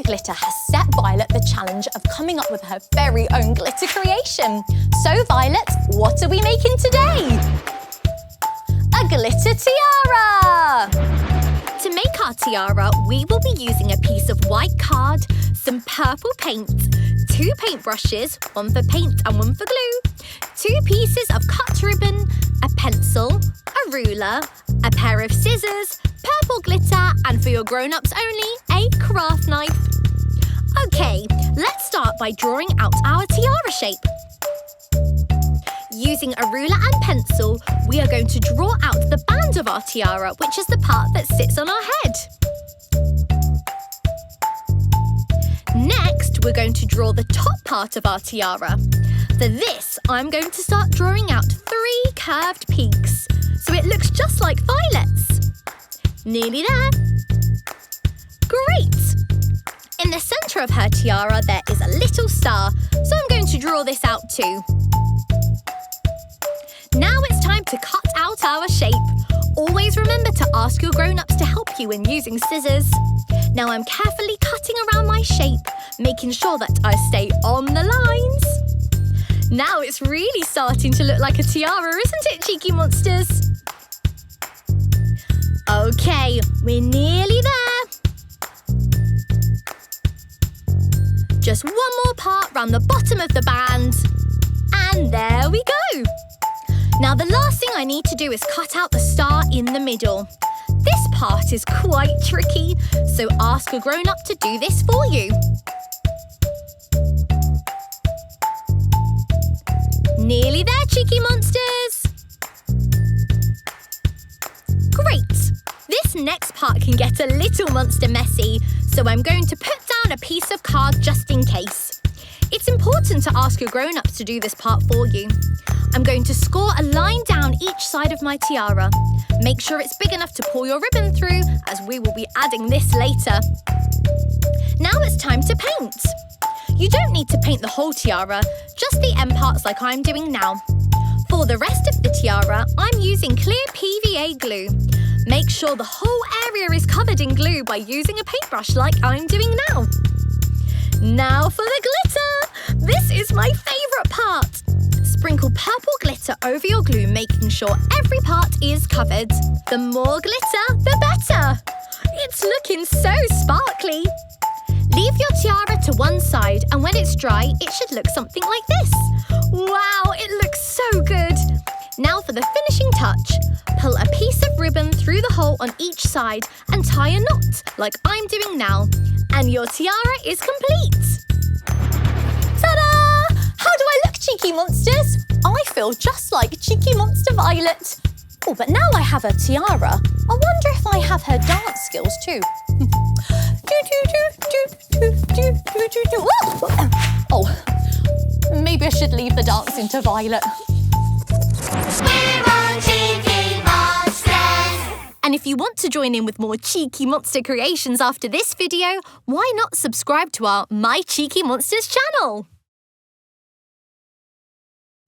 Glitter has set Violet the challenge of coming up with her very own glitter creation. So Violet, what are we making today? A glitter tiara! To make our tiara, we will be using a piece of white card, some purple paint, 2 paintbrushes, one for paint and one for glue, 2 pieces of cut ribbon, a pencil, a ruler, a pair of scissors, purple glitter, and for your grown-ups only, a craft knife. Okay, let's start by drawing out our tiara shape. Using a ruler and pencil, we are going to draw out the band of our tiara, which is the part that sits on our head. Next, we're going to draw the top part of our tiara. For this, I'm going to start drawing out 3 curved peaks, so it looks just like Violet's. Nearly there. Great! In the centre of her tiara, there is a little star, so I'm going to draw this out too. Now it's time to cut out our shape. Always remember to ask your grown-ups to help you when using scissors. Now I'm carefully cutting around my shape, making sure that I stay on the lines. Now it's really starting to look like a tiara, isn't it, cheeky monsters? Okay, we're nearly there. Just one more part round the bottom of the band. And there we go. Now the last thing I need to do is cut out the star in the middle. This part is quite tricky, so ask a grown-up to do this for you. Nearly there, cheeky monsters! Great! This next part can get a little monster messy, so I'm going to put down a piece of card just in case. It's important to ask your grown-ups to do this part for you. I'm going to score a line down each side of my tiara. Make sure it's big enough to pull your ribbon through, as we will be adding this later. Now it's time to paint. You don't need to paint the whole tiara, just the end parts like I'm doing now. For the rest of the tiara, I'm using clear PVA glue. Make sure the whole area is covered in glue by using a paintbrush like I'm doing now. Now for the glitter! This is my favourite part! Sprinkle purple glitter over your glue, making sure every part is covered. The more glitter, the better! It's looking so sparkly! Leave your tiara to one side, and when it's dry, it should look something like this. Wow, it looks so good! Now for the finishing touch. Pull a piece of ribbon through the hole on each side and tie a knot, like I'm doing now. And your tiara is complete! Ta-da! How do I look, cheeky monsters? I feel just like Cheeky Monster Violet. Oh, but now I have a tiara. I wonder if I have her dance skills too. Oh, maybe I should leave the dancing to Violet. We're all Cheeky Monsters! And if you want to join in with more Cheeky Monster creations after this video, why not subscribe to our My Cheeky Monsters channel?